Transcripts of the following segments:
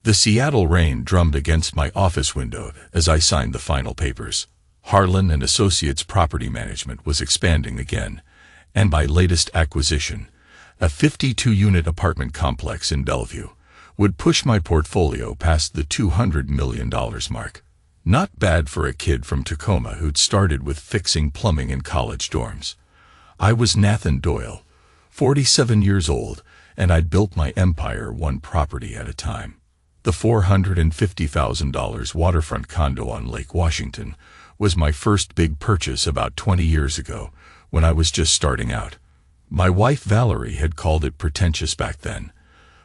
The Seattle rain drummed against my office window as I signed the final papers. Harlan and Associates Property Management was expanding again, and my latest acquisition, a 52-unit apartment complex in Bellevue, would push my portfolio past the $200 million mark. Not bad for a kid from Tacoma who'd started with fixing plumbing in college dorms. I was Nathan Doyle, 47 years old, and I'd built my empire one property at a time. The $450,000 waterfront condo on Lake Washington was my first big purchase about 20 years ago, when I was just starting out. My wife Valerie had called it pretentious back then,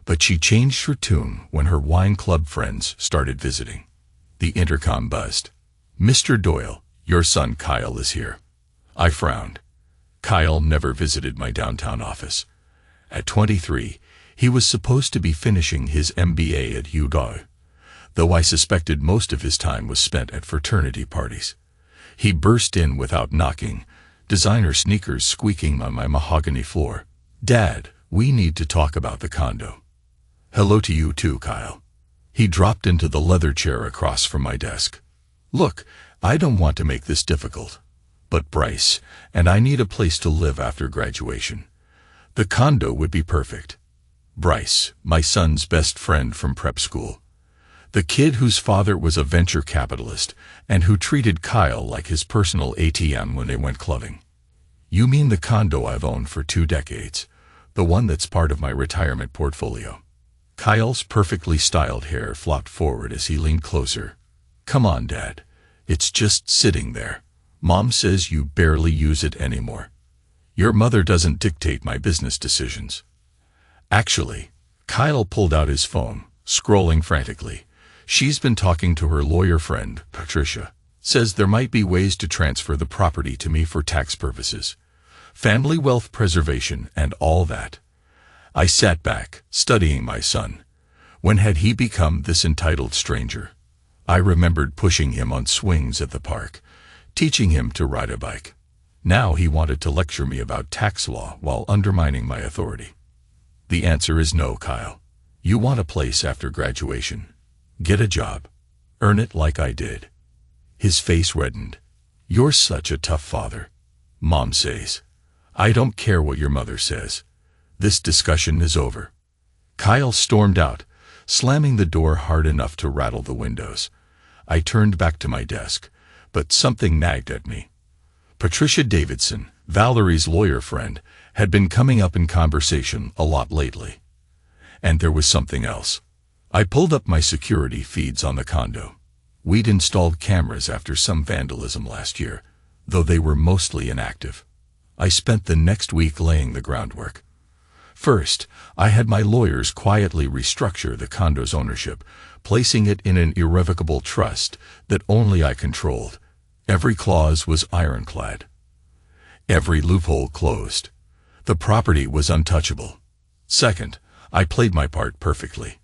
but she changed her tune when her wine club friends started visiting. The intercom buzzed. "Mr. Doyle, your son Kyle is here." I frowned. Kyle never visited my downtown office. At 23, he was supposed to be finishing his MBA at UW, though I suspected most of his time was spent at fraternity parties. He burst in without knocking, designer sneakers squeaking on my mahogany floor. "Dad, we need to talk about the condo." "Hello to you too, Kyle." He dropped into the leather chair across from my desk. "Look, I don't want to make this difficult, but Bryce and I need a place to live after graduation. The condo would be perfect." Bryce, my son's best friend from prep school. The kid whose father was a venture capitalist and who treated Kyle like his personal ATM when they went clubbing. "You mean the condo I've owned for 2 decades, the one that's part of my retirement portfolio?" Kyle's perfectly styled hair flopped forward as he leaned closer. "Come on, Dad. It's just sitting there. Mom says you barely use it anymore. Your mother doesn't dictate my business decisions." Actually, Kyle pulled out his phone, scrolling frantically. "She's been talking to her lawyer friend, Patricia. Says there might be ways to transfer the property to me for tax purposes, family wealth preservation, and all that." I sat back, studying my son. When had he become this entitled stranger? I remembered pushing him on swings at the park, teaching him to ride a bike. Now he wanted to lecture me about tax law while undermining my authority. "The answer is no, Kyle. You want a place after graduation. Get a job. Earn it like I did." His face reddened. "You're such a tough father. Mom says." "I don't care what your mother says. This discussion is over." Kyle stormed out, slamming the door hard enough to rattle the windows. I turned back to my desk, but something nagged at me. Patricia Davidson, Valerie's lawyer friend, had been coming up in conversation a lot lately. And there was something else. I pulled up my security feeds on the condo. We'd installed cameras after some vandalism last year, though they were mostly inactive. I spent the next week laying the groundwork. First, I had my lawyers quietly restructure the condo's ownership, placing it in an irrevocable trust that only I controlled. Every clause was ironclad. Every loophole closed. The property was untouchable. Second, I played my part perfectly.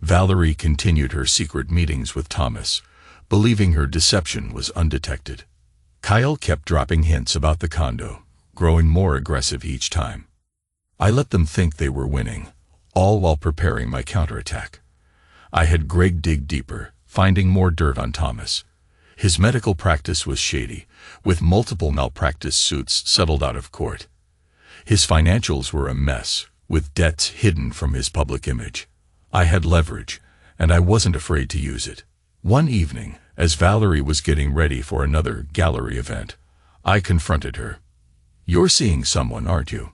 Valerie continued her secret meetings with Thomas, believing her deception was undetected. Kyle kept dropping hints about the condo, growing more aggressive each time. I let them think they were winning, all while preparing my counterattack. I had Greg dig deeper, finding more dirt on Thomas. His medical practice was shady, with multiple malpractice suits settled out of court. His financials were a mess, with debts hidden from his public image. I had leverage, and I wasn't afraid to use it. One evening, as Valerie was getting ready for another gallery event, I confronted her. "You're seeing someone, aren't you?"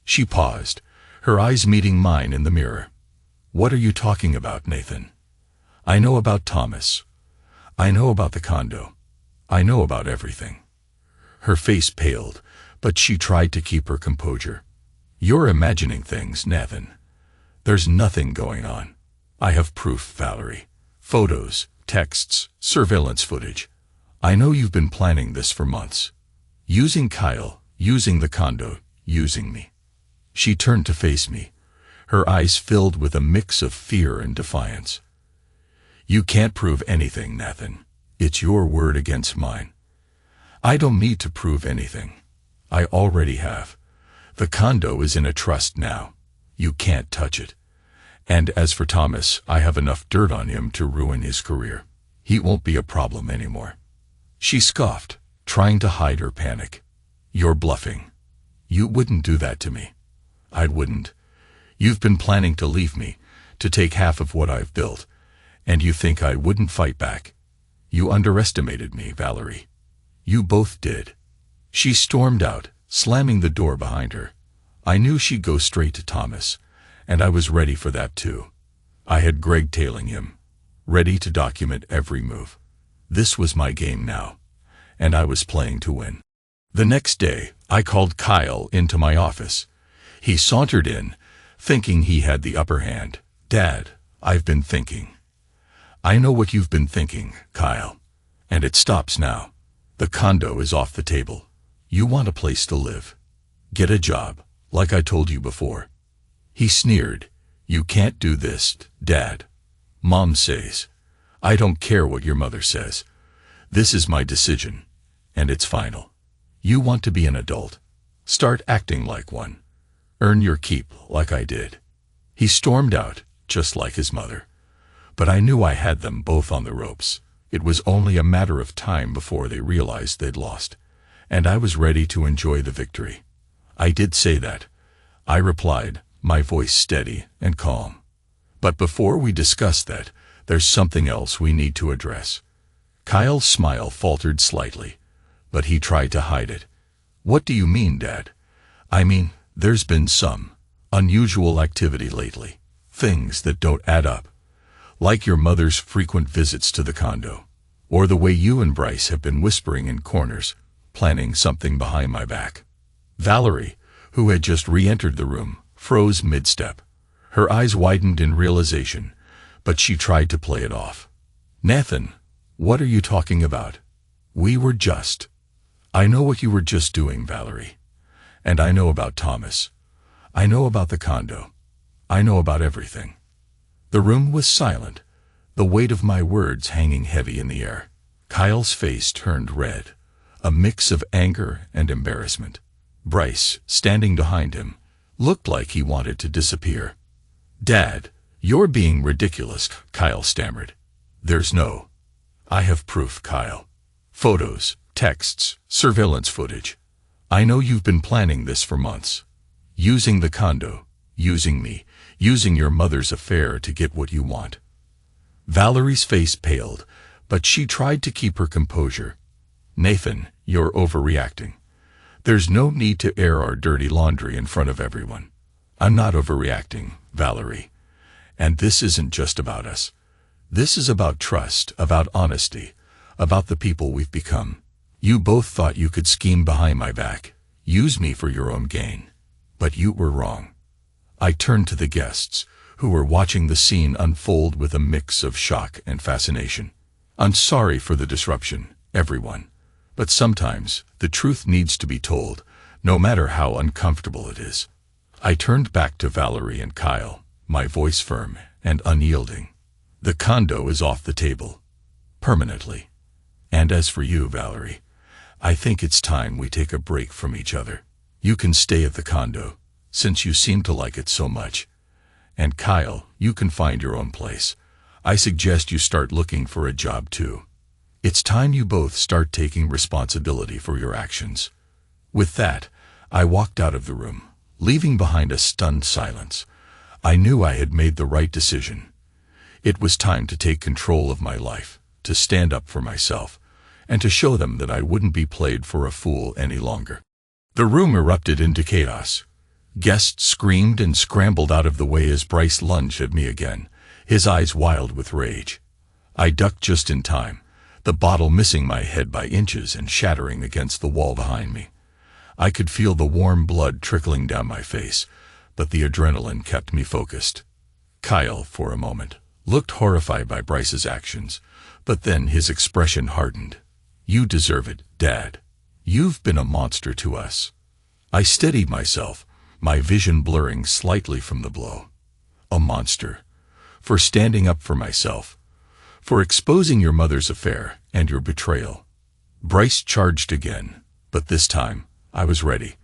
She paused, her eyes meeting mine in the mirror. "What are you talking about, Nathan?" "I know about Thomas. I know about the condo. I know about everything." Her face paled, but she tried to keep her composure. "You're imagining things, Nathan. There's nothing going on. I have proof, Valerie. Photos, texts, surveillance footage. I know you've been planning this for months. Using Kyle, using the condo, using me." She turned to face me, her eyes filled with a mix of fear and defiance. "You can't prove anything, Nathan. It's your word against mine." "I don't need to prove anything. I already have. The condo is in a trust now. You can't touch it. And as for Thomas, I have enough dirt on him to ruin his career. He won't be a problem anymore." She scoffed, trying to hide her panic. "You're bluffing. You wouldn't do that to me." "I wouldn't. You've been planning to leave me, to take half of what I've built, and you think I wouldn't fight back. You underestimated me, Valerie. You both did." She stormed out, slamming the door behind her. I knew she'd go straight to Thomas, and I was ready for that too. I had Greg tailing him, ready to document every move. This was my game now, and I was playing to win. The next day, I called Kyle into my office. He sauntered in, thinking he had the upper hand. "Dad, I've been thinking." "I know what you've been thinking, Kyle. And it stops now. The condo is off the table. You want a place to live. Get a job, like I told you before." He sneered. "You can't do this, Dad. Mom says. I don't care what your mother says. This is my decision, and it's final. You want to be an adult. Start acting like one. Earn your keep like I did." He stormed out, just like his mother. But I knew I had them both on the ropes. It was only a matter of time before they realized they'd lost, and I was ready to enjoy the victory. "I did say that," I replied, my voice steady and calm. "But before we discuss that, there's something else we need to address." Kyle's smile faltered slightly, but he tried to hide it. "What do you mean, Dad?" "I mean, there's been some unusual activity lately. Things that don't add up. Like your mother's frequent visits to the condo, or the way you and Bryce have been whispering in corners, planning something behind my back." Valerie, who had just re-entered the room, froze mid-step. Her eyes widened in realization, but she tried to play it off. "Nathan, what are you talking about?" "We were just—" "I know what you were just doing, Valerie. And I know about Thomas. I know about the condo. I know about everything." The room was silent, the weight of my words hanging heavy in the air. Kyle's face turned red, a mix of anger and embarrassment. Bryce, standing behind him, looked like he wanted to disappear. "Dad, you're being ridiculous," Kyle stammered. "There's no—" "I have proof, Kyle. Photos, texts, surveillance footage. I know you've been planning this for months. Using the condo, using me, using your mother's affair to get what you want." Valerie's face paled, but she tried to keep her composure. "Nathan, you're overreacting. There's no need to air our dirty laundry in front of everyone. I'm not overreacting, Valerie. And this isn't just about us. This is about trust, about honesty, about the people we've become. You both thought you could scheme behind my back, use me for your own gain. But you were wrong." I turned to the guests, who were watching the scene unfold with a mix of shock and fascination. "I'm sorry for the disruption, everyone. But sometimes, the truth needs to be told, no matter how uncomfortable it is." I turned back to Valerie and Kyle, my voice firm and unyielding. "The condo is off the table. Permanently. And as for you, Valerie, I think it's time we take a break from each other. You can stay at the condo, since you seem to like it so much. And Kyle, you can find your own place. I suggest you start looking for a job too. It's time you both start taking responsibility for your actions." With that, I walked out of the room, leaving behind a stunned silence. I knew I had made the right decision. It was time to take control of my life, to stand up for myself, and to show them that I wouldn't be played for a fool any longer. The room erupted into chaos. Guests screamed and scrambled out of the way as Bryce lunged at me again, his eyes wild with rage. I ducked just in time, the bottle missing my head by inches and shattering against the wall behind me. I could feel the warm blood trickling down my face, but the adrenaline kept me focused. Kyle, for a moment, looked horrified by Bryce's actions, but then his expression hardened. "You deserve it, Dad. You've been a monster to us." I steadied myself, my vision blurring slightly from the blow. "A monster. For standing up for myself. For exposing your mother's affair and your betrayal." Bryce charged again, but this time, I was ready.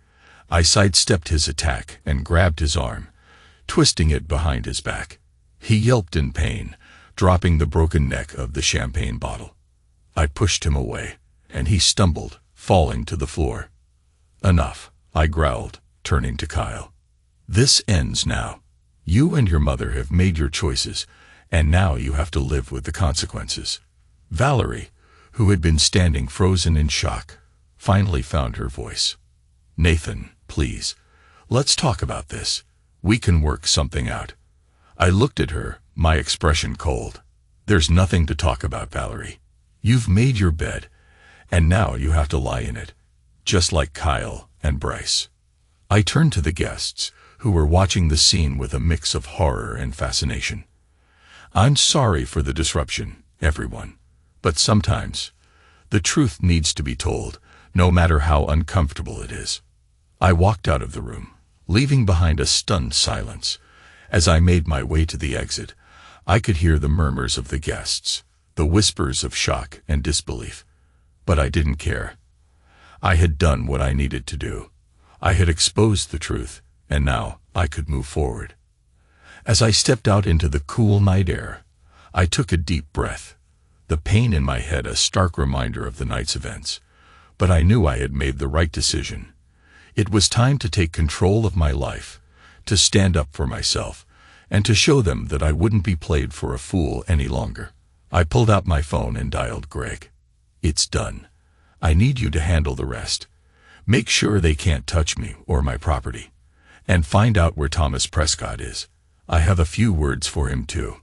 I sidestepped his attack and grabbed his arm, twisting it behind his back. He yelped in pain, dropping the broken neck of the champagne bottle. I pushed him away, and he stumbled, falling to the floor. "Enough," I growled, turning to Kyle. "This ends now. You and your mother have made your choices, and now you have to live with the consequences." Valerie, who had been standing frozen in shock, finally found her voice. "Nathan, please, let's talk about this. We can work something out." I looked at her, my expression cold. "There's nothing to talk about, Valerie. You've made your bed, and now you have to lie in it, just like Kyle and Bryce." I turned to the guests, who were watching the scene with a mix of horror and fascination. "I'm sorry for the disruption, everyone, but sometimes the truth needs to be told, no matter how uncomfortable it is." I walked out of the room, leaving behind a stunned silence. As I made my way to the exit, I could hear the murmurs of the guests, the whispers of shock and disbelief. But I didn't care. I had done what I needed to do. I had exposed the truth, and now I could move forward. As I stepped out into the cool night air, I took a deep breath, the pain in my head a stark reminder of the night's events. But I knew I had made the right decision. It was time to take control of my life, to stand up for myself, and to show them that I wouldn't be played for a fool any longer. I pulled out my phone and dialed Greg. "It's done. I need you to handle the rest. Make sure they can't touch me or my property. And find out where Thomas Prescott is. I have a few words for him too."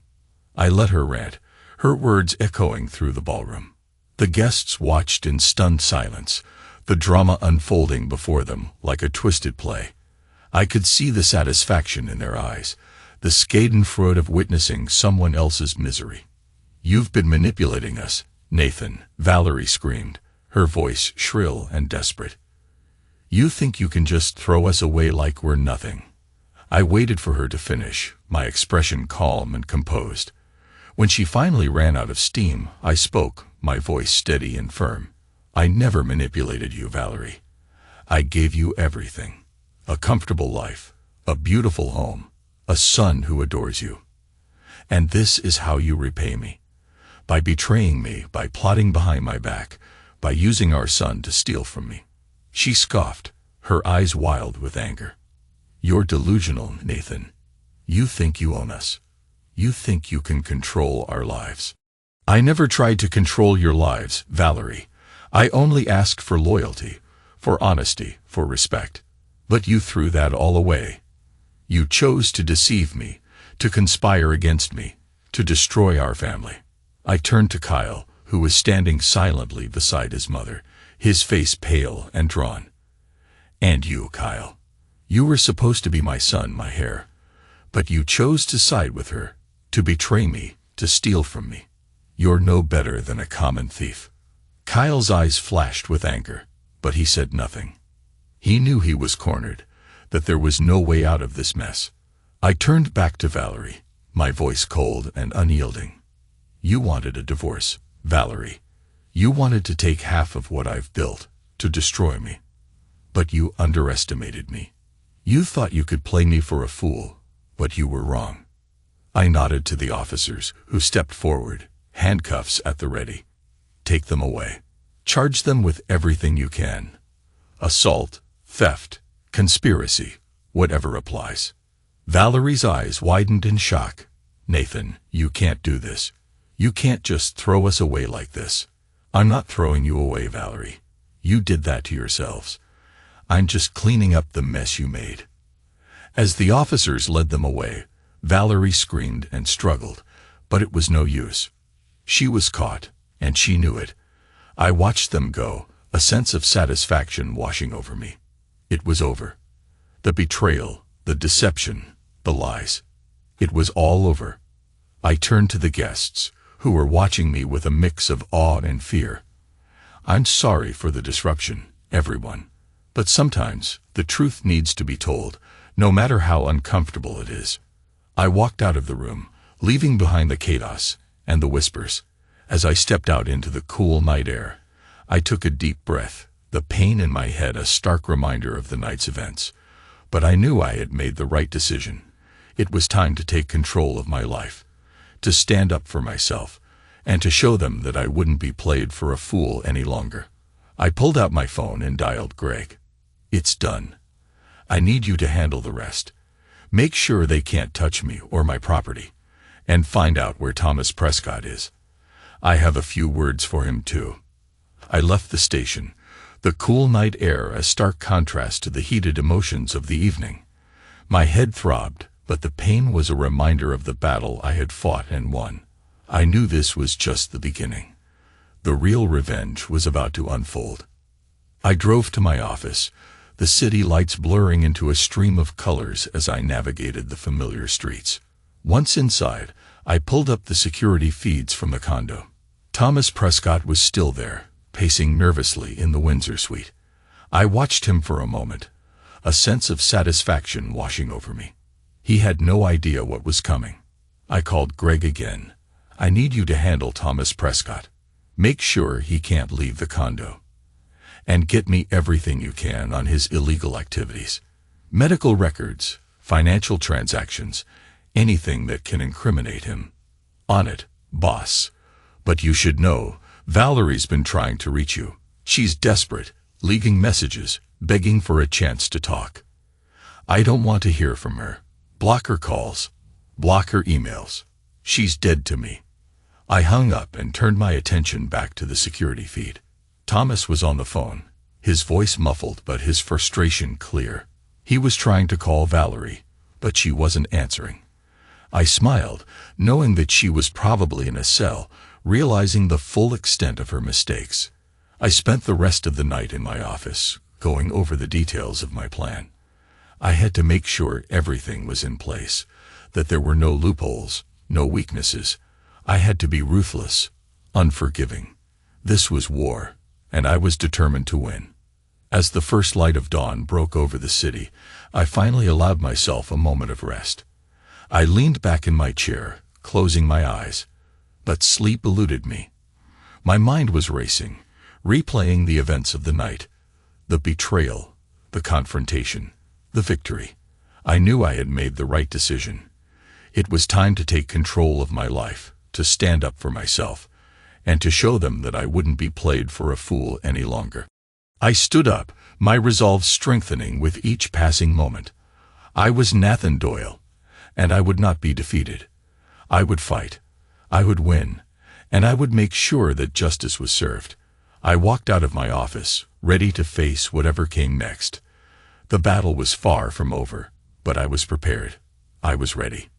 I let her rant, her words echoing through the ballroom. The guests watched in stunned silence, the drama unfolding before them like a twisted play. I could see the satisfaction in their eyes, the schadenfreude of witnessing someone else's misery. "You've been manipulating us, Nathan," Valerie screamed, her voice shrill and desperate. "You think you can just throw us away like we're nothing." I waited for her to finish, my expression calm and composed. When she finally ran out of steam, I spoke, my voice steady and firm. "I never manipulated you, Valerie. I gave you everything. A comfortable life, a beautiful home, a son who adores you. And this is how you repay me. By betraying me, by plotting behind my back, by using our son to steal from me." She scoffed, her eyes wild with anger. "You're delusional, Nathan. You think you own us. You think you can control our lives." "I never tried to control your lives, Valerie. I only asked for loyalty, for honesty, for respect. But you threw that all away. You chose to deceive me, to conspire against me, to destroy our family." I turned to Kyle, who was standing silently beside his mother, his face pale and drawn. "And you, Kyle. You were supposed to be my son, my heir. But you chose to side with her, to betray me, to steal from me. You're no better than a common thief." Kyle's eyes flashed with anger, but he said nothing. He knew he was cornered, that there was no way out of this mess. I turned back to Valerie, my voice cold and unyielding. "You wanted a divorce, Valerie. You wanted to take half of what I've built, to destroy me. But you underestimated me. You thought you could play me for a fool, but you were wrong." I nodded to the officers, who stepped forward, handcuffs at the ready. "Take them away. Charge them with everything you can. Assault, theft, conspiracy, whatever applies." Valerie's eyes widened in shock. "Nathan, you can't do this. You can't just throw us away like this." "I'm not throwing you away, Valerie. You did that to yourselves. I'm just cleaning up the mess you made." As the officers led them away, Valerie screamed and struggled, but it was no use. She was caught, and she knew it. I watched them go, a sense of satisfaction washing over me. It was over. The betrayal, the deception, the lies. It was all over. I turned to the guests, who were watching me with a mix of awe and fear. "I'm sorry for the disruption, everyone. But sometimes, the truth needs to be told, no matter how uncomfortable it is." I walked out of the room, leaving behind the chaos and the whispers. As I stepped out into the cool night air, I took a deep breath, the pain in my head a stark reminder of the night's events. But I knew I had made the right decision. It was time to take control of my life, to stand up for myself, and to show them that I wouldn't be played for a fool any longer. I pulled out my phone and dialed Greg. "It's done. I need you to handle the rest. Make sure they can't touch me or my property, and find out where Thomas Prescott is. I have a few words for him too." I left the station, the cool night air a stark contrast to the heated emotions of the evening. My head throbbed, but the pain was a reminder of the battle I had fought and won. I knew this was just the beginning. The real revenge was about to unfold. I drove to my office, the city lights blurring into a stream of colors as I navigated the familiar streets. Once inside, I pulled up the security feeds from the condo. Thomas Prescott was still there, pacing nervously in the Windsor suite. I watched him for a moment, a sense of satisfaction washing over me. He had no idea what was coming. I called Greg again. "I need you to handle Thomas Prescott. Make sure he can't leave the condo. And get me everything you can on his illegal activities. Medical records, financial transactions, anything that can incriminate him." "On it, boss. But you should know, Valerie's been trying to reach you. She's desperate, leaving messages, begging for a chance to talk. I don't want to hear from her. Block her calls. Block her emails. She's dead to me." I hung up and turned my attention back to the security feed. Thomas was on the phone, his voice muffled but his frustration clear. He was trying to call Valerie, but she wasn't answering. I smiled, knowing that she was probably in a cell, realizing the full extent of her mistakes. I spent the rest of the night in my office, going over the details of my plan. I had to make sure everything was in place, that there were no loopholes, no weaknesses. I had to be ruthless, unforgiving. This was war, and I was determined to win. As the first light of dawn broke over the city, I finally allowed myself a moment of rest. I leaned back in my chair, closing my eyes, but sleep eluded me. My mind was racing, replaying the events of the night, the betrayal, the confrontation, the victory. I knew I had made the right decision. It was time to take control of my life, to stand up for myself, and to show them that I wouldn't be played for a fool any longer. I stood up, my resolve strengthening with each passing moment. I was Nathan Doyle, and I would not be defeated. I would fight. I would win, and I would make sure that justice was served. I walked out of my office, ready to face whatever came next. The battle was far from over, but I was prepared. I was ready,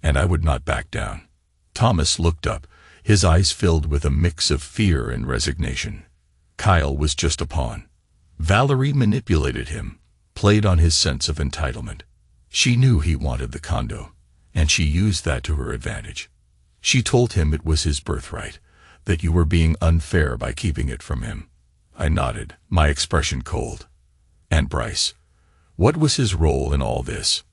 and I would not back down. Thomas looked up, his eyes filled with a mix of fear and resignation. Kyle was just a pawn. Valerie manipulated him, played on his sense of entitlement. She knew he wanted the condo, and she used that to her advantage. She told him it was his birthright, that you were being unfair by keeping it from him. I nodded, my expression cold. And Bryce? What was his role in all this?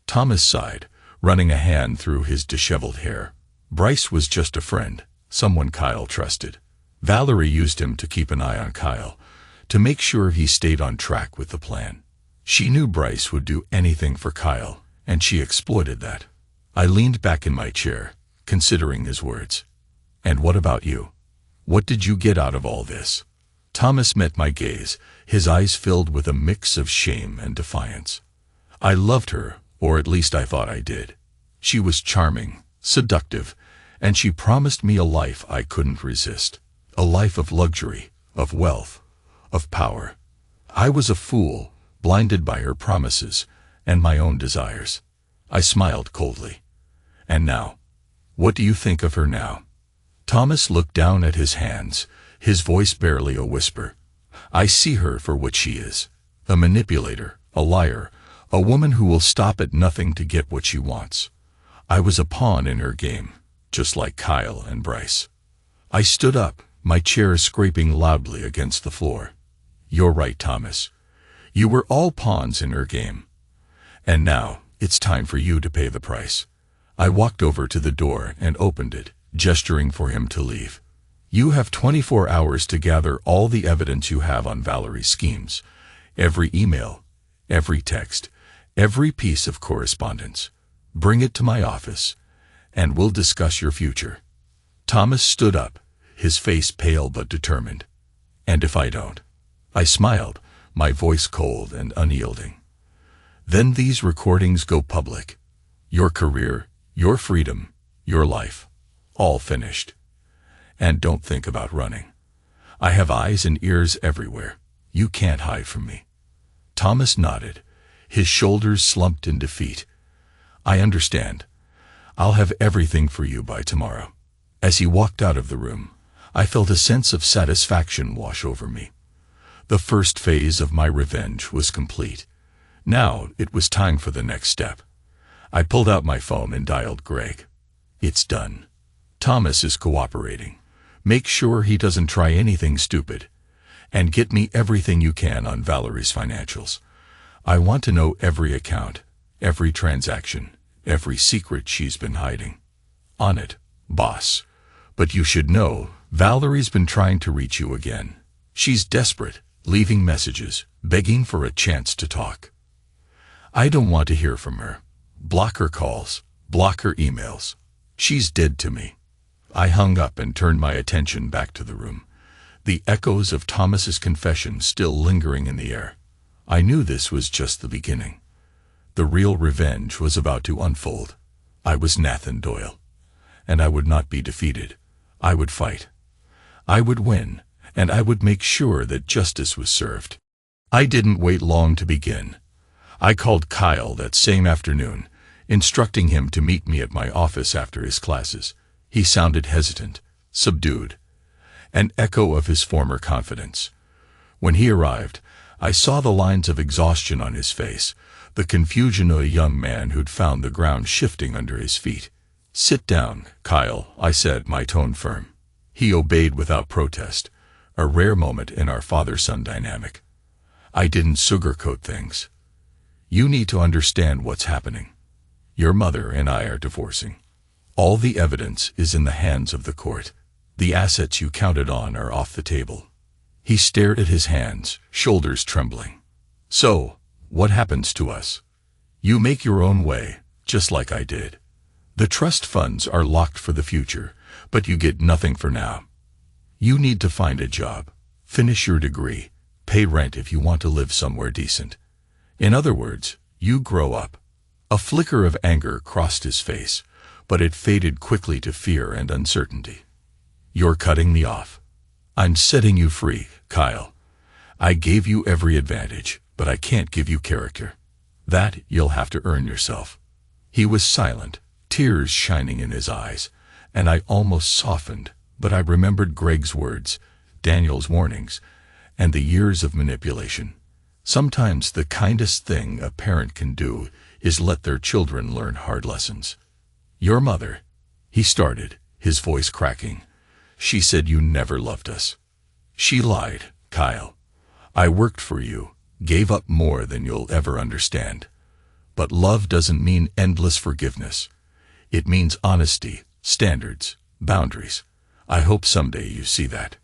Thomas sighed, running a hand through his disheveled hair. Bryce was just a friend, someone Kyle trusted. Valerie used him to keep an eye on Kyle, to make sure he stayed on track with the plan. She knew Bryce would do anything for Kyle, and she exploited that. I leaned back in my chair, considering his words. "And what about you? What did you get out of all this?" Thomas met my gaze, his eyes filled with a mix of shame and defiance. I loved her, or at least I thought I did. She was charming, seductive, and she promised me a life I couldn't resist. A life of luxury, of wealth, of power. I was a fool, blinded by her promises and my own desires. I smiled coldly. "And now? What do you think of her now?" Thomas looked down at his hands, his voice barely a whisper. "I see her for what she is. A manipulator, a liar, a woman who will stop at nothing to get what she wants. I was a pawn in her game, just like Kyle and Bryce." I stood up, my chair scraping loudly against the floor. "You're right, Thomas. You were all pawns in her game. And now, it's time for you to pay the price." I walked over to the door and opened it, gesturing for him to leave. "You have 24 hours to gather all the evidence you have on Valerie's schemes. Every email, every text, every piece of correspondence. Bring it to my office, and we'll discuss your future." Thomas stood up, his face pale but determined. "And if I don't?" I smiled, my voice cold and unyielding. "Then these recordings go public. Your career, your freedom, your life, all finished. And don't think about running. I have eyes and ears everywhere. You can't hide from me." Thomas nodded, his shoulders slumped in defeat. "I understand. I'll have everything for you by tomorrow." As he walked out of the room, I felt a sense of satisfaction wash over me. The first phase of my revenge was complete. Now it was time for the next step. I pulled out my phone and dialed Greg. "It's done. Thomas is cooperating. Make sure he doesn't try anything stupid. And get me everything you can on Valerie's financials. I want to know every account, every transaction, every secret she's been hiding." "On it, boss. But you should know, Valerie's been trying to reach you again. She's desperate, leaving messages, begging for a chance to talk." "I don't want to hear from her. Block her calls, block her emails. She's dead to me." I hung up and turned my attention back to the room, the echoes of Thomas's confession still lingering in the air. I knew this was just the beginning. The real revenge was about to unfold. I was Nathan Doyle, and I would not be defeated. I would fight. I would win, and I would make sure that justice was served. I didn't wait long to begin. I called Kyle that same afternoon, instructing him to meet me at my office after his classes. He sounded hesitant, subdued, an echo of his former confidence. When he arrived, I saw the lines of exhaustion on his face, the confusion of a young man who'd found the ground shifting under his feet. "Sit down, Kyle," I said, my tone firm. He obeyed without protest, a rare moment in our father-son dynamic. I didn't sugarcoat things. "You need to understand what's happening. Your mother and I are divorcing. All the evidence is in the hands of the court. The assets you counted on are off the table." He stared at his hands, shoulders trembling. "So, what happens to us?" "You make your own way, just like I did. The trust funds are locked for the future, but you get nothing for now. You need to find a job, finish your degree, pay rent if you want to live somewhere decent. In other words, you grow up." A flicker of anger crossed his face, but it faded quickly to fear and uncertainty. "You're cutting me off. I'm setting you free, Kyle. I gave you every advantage, but I can't give you character. That you'll have to earn yourself." He was silent, tears shining in his eyes, and I almost softened, but I remembered Greg's words, Daniel's warnings, and the years of manipulation. Sometimes the kindest thing a parent can do is let their children learn hard lessons. "Your mother," he started, his voice cracking. "She said you never loved us. She lied, Kyle. I worked for you, gave up more than you'll ever understand. But love doesn't mean endless forgiveness. It means honesty, standards, boundaries. I hope someday you see that."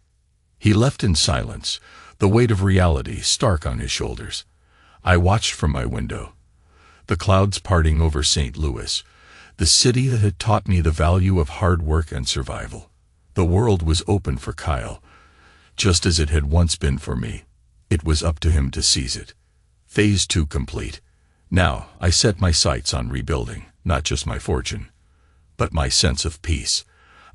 He left in silence, the weight of reality stark on his shoulders. I watched from my window, the clouds parting over St. Louis, the city that had taught me the value of hard work and survival. The world was open for Kyle, just as it had once been for me. It was up to him to seize it. Phase 2 complete. Now I set my sights on rebuilding, not just my fortune, but my sense of peace.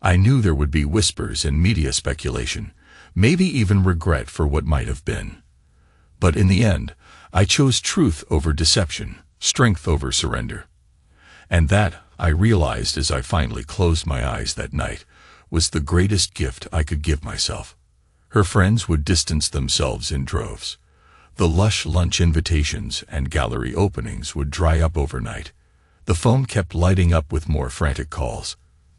I knew there would be whispers and media speculation, maybe even regret for what might have been. But in the end, I chose truth over deception, strength over surrender. And that, I realized as I finally closed my eyes that night, was the greatest gift I could give myself. Her friends would distance themselves in droves. The lush lunch invitations and gallery openings would dry up overnight. The phone kept lighting up with more frantic calls.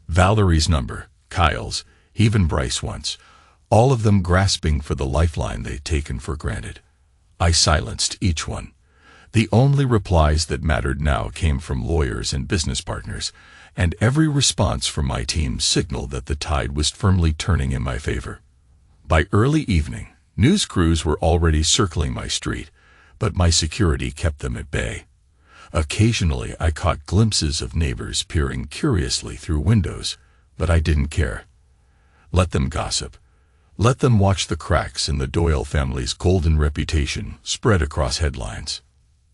Valerie's number, Kyle's, even Bryce once, all of them grasping for the lifeline they'd taken for granted. I silenced each one. The only replies that mattered now came from lawyers and business partners, and every response from my team signaled that the tide was firmly turning in my favor. By early evening, news crews were already circling my street, but my security kept them at bay. Occasionally I caught glimpses of neighbors peering curiously through windows, but I didn't care. Let them gossip. Let them watch the cracks in the Doyle family's golden reputation spread across headlines.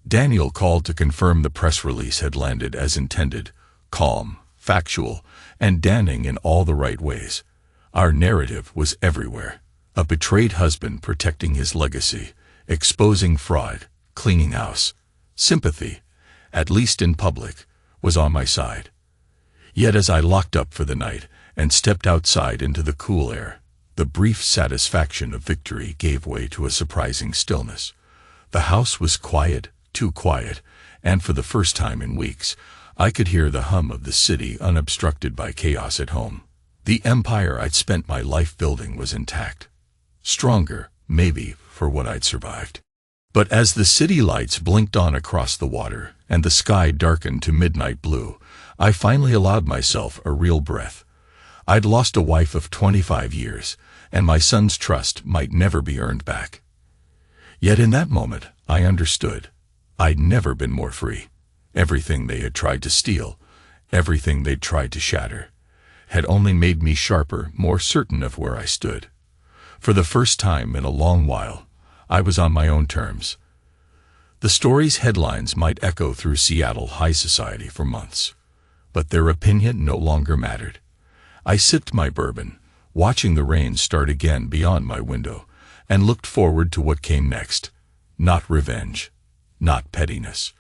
Daniel called to confirm the press release had landed as intended, calm, factual, and damning in all the right ways. Our narrative was everywhere. A betrayed husband protecting his legacy, exposing fraud, cleaning house. Sympathy, at least in public, was on my side. Yet as I locked up for the night and stepped outside into the cool air, the brief satisfaction of victory gave way to a surprising stillness. The house was quiet, too quiet, and for the first time in weeks, I could hear the hum of the city unobstructed by chaos at home. The empire I'd spent my life building was intact. Stronger, maybe, for what I'd survived. But as the city lights blinked on across the water and the sky darkened to midnight blue, I finally allowed myself a real breath. I'd lost a wife of 25 years, and my son's trust might never be earned back. Yet in that moment, I understood. I'd never been more free. Everything they had tried to steal, everything they'd tried to shatter, had only made me sharper, more certain of where I stood. For the first time in a long while, I was on my own terms. The story's headlines might echo through Seattle high society for months, but their opinion no longer mattered. I sipped my bourbon, watching the rain start again beyond my window, and looked forward to what came next. Not revenge, not pettiness,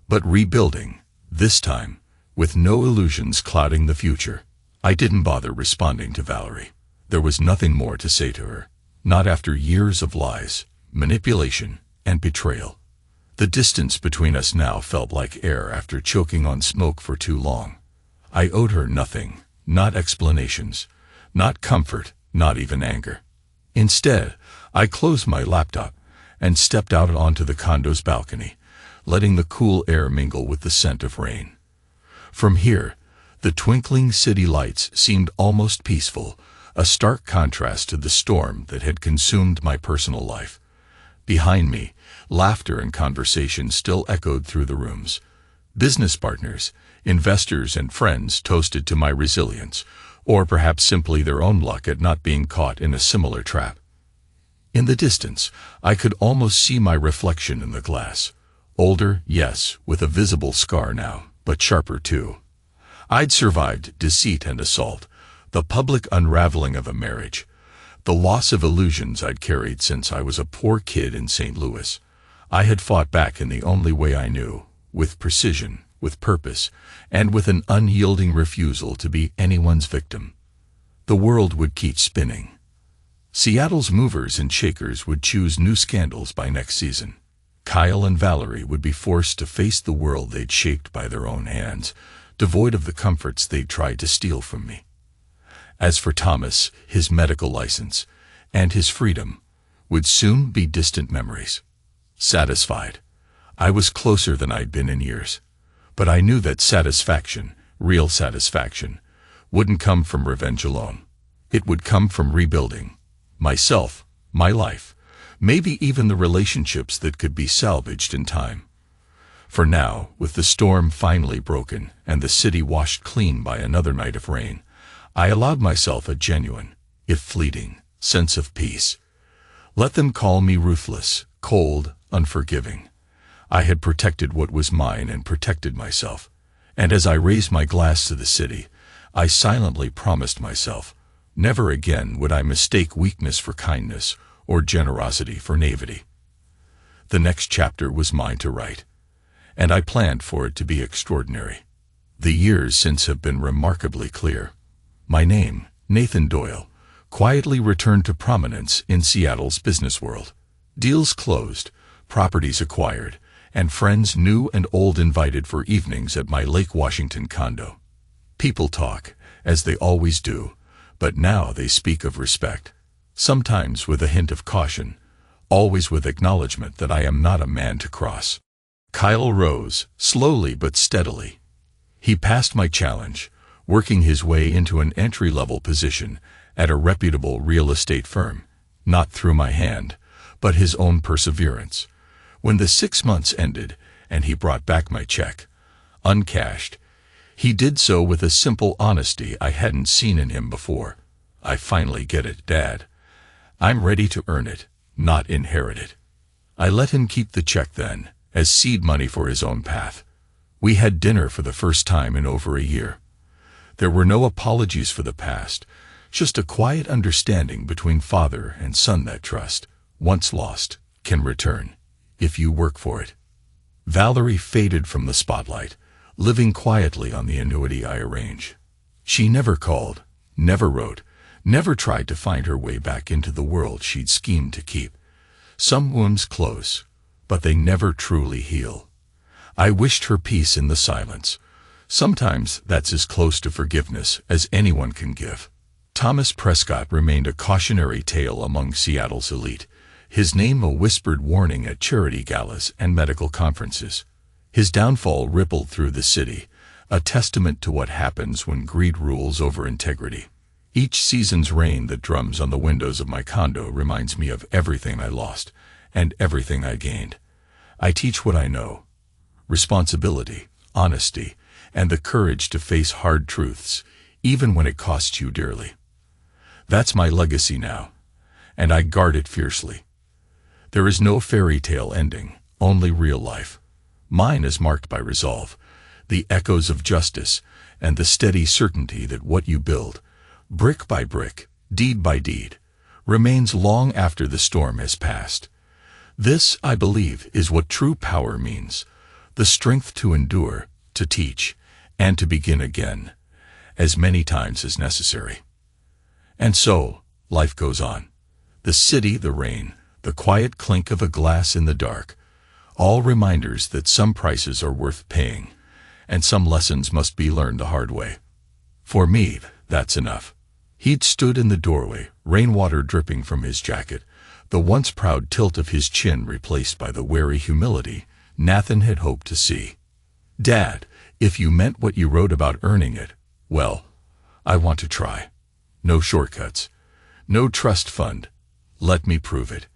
but rebuilding, this time, with no illusions clouding the future. I didn't bother responding to Valerie. There was nothing more to say to her, not after years of lies, manipulation, and betrayal. The distance between us now felt like air after choking on smoke for too long. I owed her nothing, not explanations, not comfort, not even anger. Instead, I closed my laptop and stepped out onto the condo's balcony, letting the cool air mingle with the scent of rain. From here, the twinkling city lights seemed almost peaceful, a stark contrast to the storm that had consumed my personal life. Behind me, laughter and conversation still echoed through the rooms. Business partners, investors, and friends toasted to my resilience, or perhaps simply their own luck at not being caught in a similar trap. In the distance, I could almost see my reflection in the glass. Older, yes, with a visible scar now, but sharper too. I'd survived deceit and assault, the public unraveling of a marriage, the loss of illusions I'd carried since I was a poor kid in St. Louis. I had fought back in the only way I knew, with precision, with purpose, and with an unyielding refusal to be anyone's victim. The world would keep spinning. Seattle's movers and shakers would choose new scandals by next season. Kyle and Valerie would be forced to face the world they'd shaped by their own hands, devoid of the comforts they'd tried to steal from me. As for Thomas, his medical license, and his freedom, would soon be distant memories. Satisfied. I was closer than I'd been in years. But I knew that satisfaction, real satisfaction, wouldn't come from revenge alone. It would come from rebuilding. Myself, my life, maybe even the relationships that could be salvaged in time. For now, with the storm finally broken and the city washed clean by another night of rain, I allowed myself a genuine, if fleeting, sense of peace. Let them call me ruthless, cold, unforgiving. I had protected what was mine and protected myself. And as I raised my glass to the city, I silently promised myself, never again would I mistake weakness for kindness or generosity for naivety. The next chapter was mine to write, and I planned for it to be extraordinary. The years since have been remarkably clear. My name, Nathan Doyle, quietly returned to prominence in Seattle's business world. Deals closed, properties acquired, and friends new and old invited for evenings at my Lake Washington condo. People talk, as they always do, but now they speak of respect, sometimes with a hint of caution, always with acknowledgement that I am not a man to cross. Kyle rose, slowly but steadily. He passed my challenge, working his way into an entry-level position at a reputable real estate firm, not through my hand, but his own perseverance. When the 6 months ended, and he brought back my check, uncashed. He did so with a simple honesty I hadn't seen in him before. "I finally get it, Dad. I'm ready to earn it, not inherit it." I let him keep the check then, as seed money for his own path. We had dinner for the first time in over a year. There were no apologies for the past, just a quiet understanding between father and son that trust, once lost, can return, if you work for it. Valerie faded from the spotlight, living quietly on the annuity I arrange. She never called, never wrote, never tried to find her way back into the world she'd schemed to keep. Some wounds close, but they never truly heal. I wished her peace in the silence. Sometimes that's as close to forgiveness as anyone can give. Thomas Prescott remained a cautionary tale among Seattle's elite, his name a whispered warning at charity galas and medical conferences. His downfall rippled through the city, a testament to what happens when greed rules over integrity. Each season's rain that drums on the windows of my condo reminds me of everything I lost and everything I gained. I teach what I know: responsibility, honesty, and the courage to face hard truths, even when it costs you dearly. That's my legacy now, and I guard it fiercely. There is no fairy tale ending, only real life. Mine is marked by resolve, the echoes of justice, and the steady certainty that what you build, brick by brick, deed by deed, remains long after the storm has passed. This, I believe, is what true power means: the strength to endure, to teach, and to begin again, as many times as necessary. And so, life goes on. The city, the rain, the quiet clink of a glass in the dark, all reminders that some prices are worth paying, and some lessons must be learned the hard way. For me, that's enough. He'd stood in the doorway, rainwater dripping from his jacket, the once proud tilt of his chin replaced by the wary humility Nathan had hoped to see. "Dad, if you meant what you wrote about earning it, well, I want to try. No shortcuts. No trust fund. Let me prove it."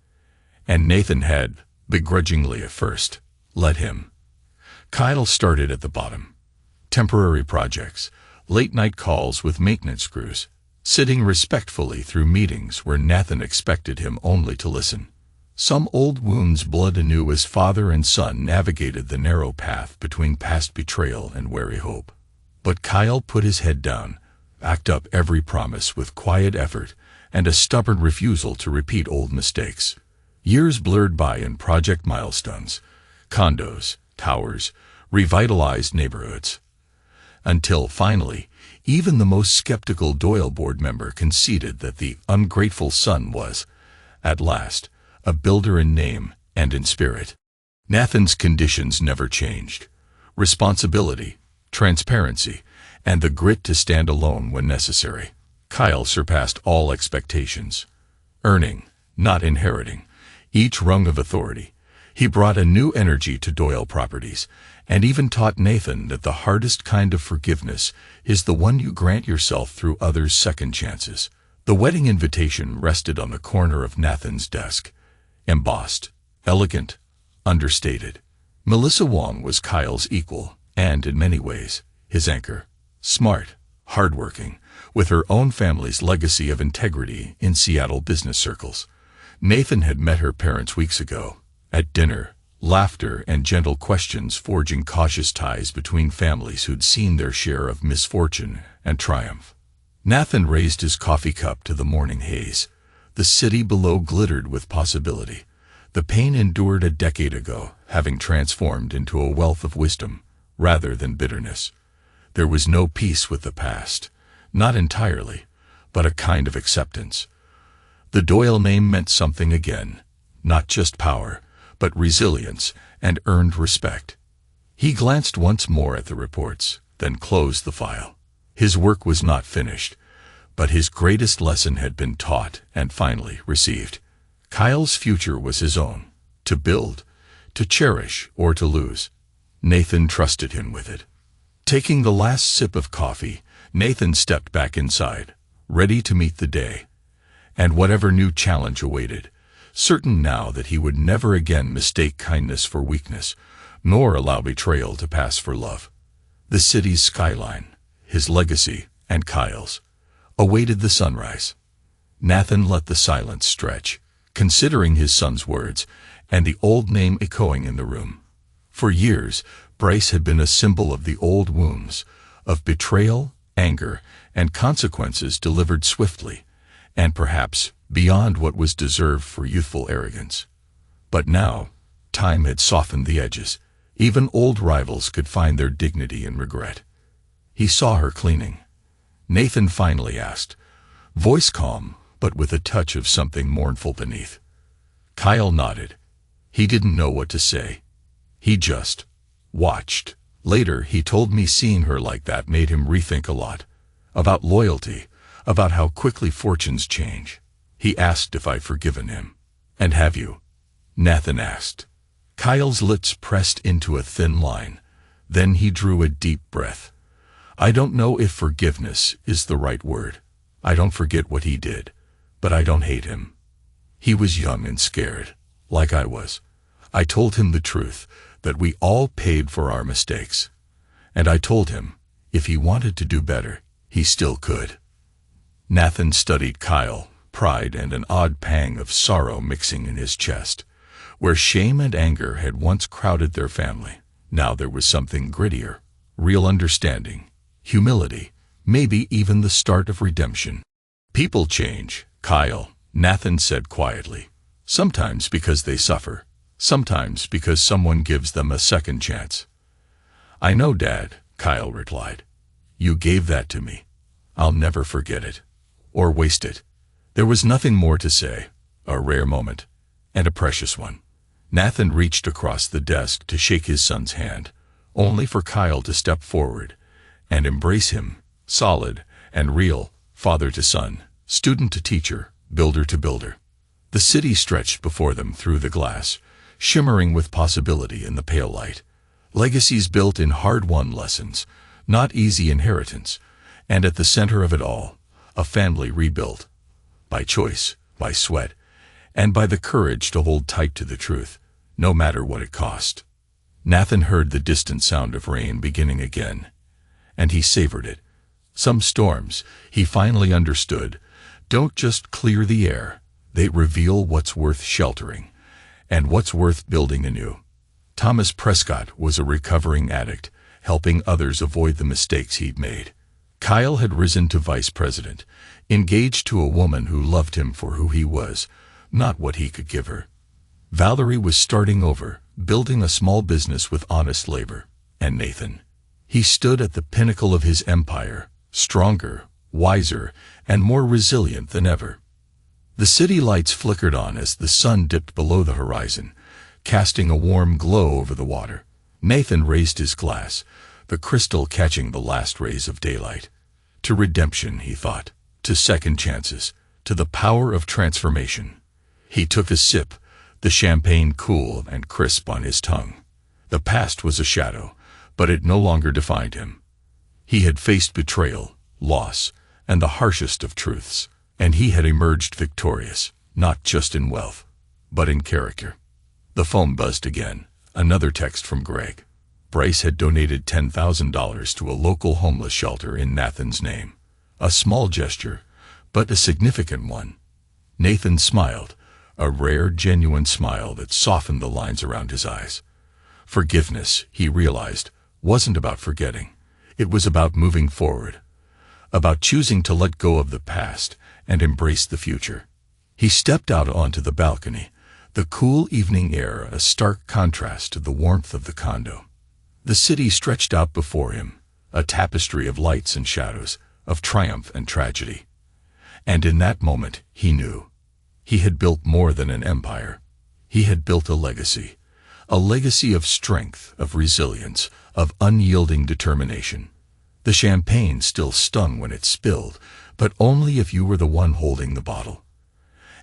And Nathan had, begrudgingly at first, let him. Kyle started at the bottom. Temporary projects, late-night calls with maintenance crews, sitting respectfully through meetings where Nathan expected him only to listen. Some old wounds bled anew as father and son navigated the narrow path between past betrayal and wary hope. But Kyle put his head down, backed up every promise with quiet effort and a stubborn refusal to repeat old mistakes. Years blurred by in project milestones, condos, towers, revitalized neighborhoods. Until finally, even the most skeptical Doyle board member conceded that the ungrateful son was, at last, a builder in name and in spirit. Nathan's conditions never changed: responsibility, transparency, and the grit to stand alone when necessary. Kyle surpassed all expectations. Earning, not inheriting, each rung of authority, he brought a new energy to Doyle Properties, and even taught Nathan that the hardest kind of forgiveness is the one you grant yourself through others' second chances. The wedding invitation rested on the corner of Nathan's desk, embossed, elegant, understated. Melissa Wong was Kyle's equal, and in many ways, his anchor. Smart, hardworking, with her own family's legacy of integrity in Seattle business circles. Nathan had met her parents weeks ago. At dinner, laughter and gentle questions forging cautious ties between families who'd seen their share of misfortune and triumph. Nathan raised his coffee cup to the morning haze. The city below glittered with possibility. The pain endured a decade ago, having transformed into a wealth of wisdom, rather than bitterness. There was no peace with the past, not entirely, but a kind of acceptance. The Doyle name meant something again, not just power, but resilience and earned respect. He glanced once more at the reports, then closed the file. His work was not finished, but his greatest lesson had been taught and finally received. Kyle's future was his own, to build, to cherish, or to lose. Nathan trusted him with it. Taking the last sip of coffee, Nathan stepped back inside, ready to meet the day, and whatever new challenge awaited, certain now that he would never again mistake kindness for weakness, nor allow betrayal to pass for love. The city's skyline, his legacy, and Kyle's, awaited the sunrise. Nathan let the silence stretch, considering his son's words and the old name echoing in the room. For years, Bryce had been a symbol of the old wounds, of betrayal, anger, and consequences delivered swiftly, and perhaps beyond what was deserved for youthful arrogance. But now, time had softened the edges. Even old rivals could find their dignity in regret. He saw her cleaning. Nathan finally asked, voice calm, but with a touch of something mournful beneath. Kyle nodded. He didn't know what to say. He just watched. Later, he told me seeing her like that made him rethink a lot. About loyalty, about how quickly fortunes change. He asked if I'd forgiven him. And have you? Nathan asked. Kyle's lips pressed into a thin line. Then he drew a deep breath. I don't know if forgiveness is the right word. I don't forget what he did, but I don't hate him. He was young and scared, like I was. I told him the truth, that we all paid for our mistakes. And I told him, if he wanted to do better, he still could. Nathan studied Kyle, pride and an odd pang of sorrow mixing in his chest. Where shame and anger had once crowded their family, now there was something grittier, real understanding, humility, maybe even the start of redemption. People change, Kyle, Nathan said quietly. Sometimes because they suffer, sometimes because someone gives them a second chance. I know, Dad, Kyle replied. You gave that to me. I'll never forget it. Or waste it. There was nothing more to say, a rare moment, and a precious one. Nathan reached across the desk to shake his son's hand, only for Kyle to step forward and embrace him, solid and real, father to son, student to teacher, builder to builder. The city stretched before them through the glass, shimmering with possibility in the pale light. Legacies built in hard-won lessons, not easy inheritance, and at the center of it all, a family rebuilt. By choice, by sweat, and by the courage to hold tight to the truth, no matter what it cost. Nathan heard the distant sound of rain beginning again, and he savored it. Some storms, he finally understood, don't just clear the air, they reveal what's worth sheltering, and what's worth building anew. Thomas Prescott was a recovering addict, helping others avoid the mistakes he'd made. Kyle had risen to vice president, engaged to a woman who loved him for who he was, not what he could give her. Valerie was starting over, building a small business with honest labor. And Nathan? He stood at the pinnacle of his empire, stronger, wiser, and more resilient than ever. The city lights flickered on as the sun dipped below the horizon, casting a warm glow over the water. Nathan raised his glass, the crystal catching the last rays of daylight. To redemption, he thought, to second chances, to the power of transformation. He took a sip, the champagne cool and crisp on his tongue. The past was a shadow, but it no longer defined him. He had faced betrayal, loss, and the harshest of truths, and he had emerged victorious, not just in wealth, but in character. The phone buzzed again, another text from Greg. Bryce had donated $10,000 to a local homeless shelter in Nathan's name. A small gesture, but a significant one. Nathan smiled, a rare, genuine smile that softened the lines around his eyes. Forgiveness, he realized, wasn't about forgetting. It was about moving forward, about choosing to let go of the past and embrace the future. He stepped out onto the balcony, the cool evening air a stark contrast to the warmth of the condo. The city stretched out before him, a tapestry of lights and shadows, of triumph and tragedy. And in that moment, he knew. He had built more than an empire. He had built a legacy of strength, of resilience, of unyielding determination. The champagne still stung when it spilled, but only if you were the one holding the bottle.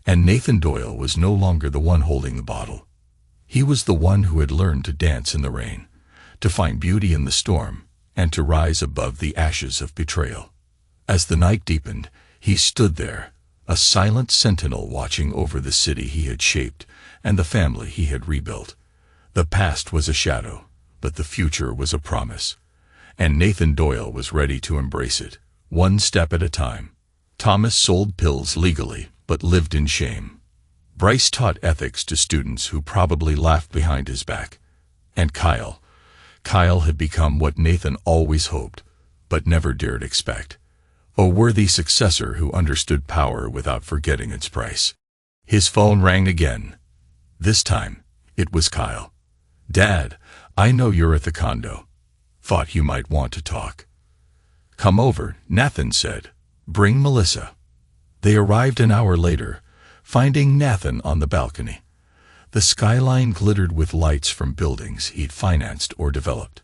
And Nathan Doyle was no longer the one holding the bottle. He was the one who had learned to dance in the rain, to find beauty in the storm, and to rise above the ashes of betrayal. As the night deepened, he stood there, a silent sentinel watching over the city he had shaped and the family he had rebuilt. The past was a shadow, but the future was a promise, and Nathan Doyle was ready to embrace it, one step at a time. Thomas sold pills legally, but lived in shame. Bryce taught ethics to students who probably laughed behind his back. And Kyle had become what Nathan always hoped, but never dared expect. A worthy successor who understood power without forgetting its price. His phone rang again. This time, it was Kyle. "Dad, I know you're at the condo. Thought you might want to talk." "Come over," Nathan said. "Bring Melissa." They arrived an hour later, finding Nathan on the balcony. The skyline glittered with lights from buildings he'd financed or developed.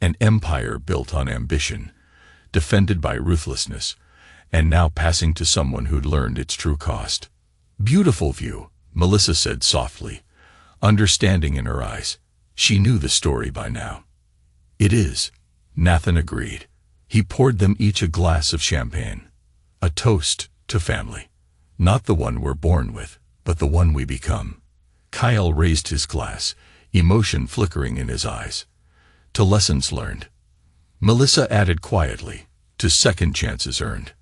An empire built on ambition, defended by ruthlessness, and now passing to someone who'd learned its true cost. "Beautiful view," Melissa said softly, understanding in her eyes. She knew the story by now. "It is," Nathan agreed. He poured them each a glass of champagne. A toast to family. Not the one we're born with, but the one we become. Kyle raised his glass, emotion flickering in his eyes. "To lessons learned." Melissa added quietly, "To second chances earned."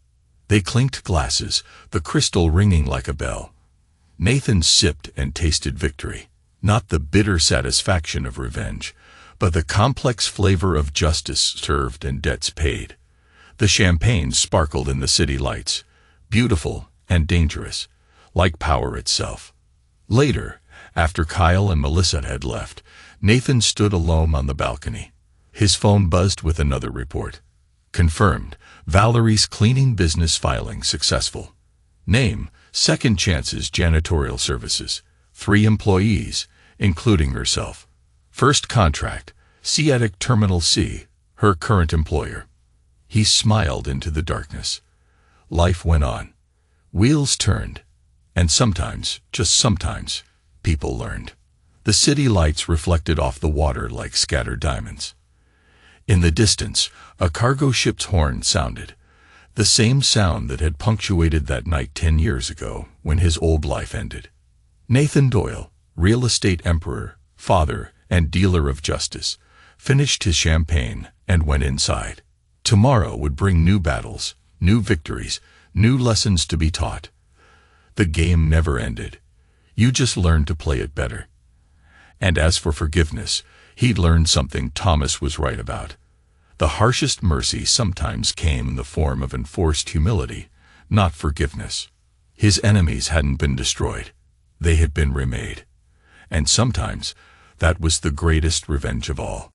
They clinked glasses, the crystal ringing like a bell. Nathan sipped and tasted victory. Not the bitter satisfaction of revenge, but the complex flavor of justice served and debts paid. The champagne sparkled in the city lights, beautiful and dangerous, like power itself. Later, after Kyle and Melissa had left, Nathan stood alone on the balcony. His phone buzzed with another report. Confirmed, Valerie's cleaning business filing successful. Name, Second Chances Janitorial Services. 3 employees, including herself. First contract, Ceatic Terminal C, her current employer. He smiled into the darkness. Life went on. Wheels turned. And sometimes, just sometimes, people learned. The city lights reflected off the water like scattered diamonds. In the distance, a cargo ship's horn sounded. The same sound that had punctuated that night 10 years ago when his old life ended. Nathan Doyle, real estate emperor, father, and dealer of justice, finished his champagne and went inside. Tomorrow would bring new battles, new victories, new lessons to be taught. The game never ended. You just learned to play it better. And as for forgiveness, he'd learned something Thomas was right about. The harshest mercy sometimes came in the form of enforced humility, not forgiveness. His enemies hadn't been destroyed. They had been remade. And sometimes, that was the greatest revenge of all.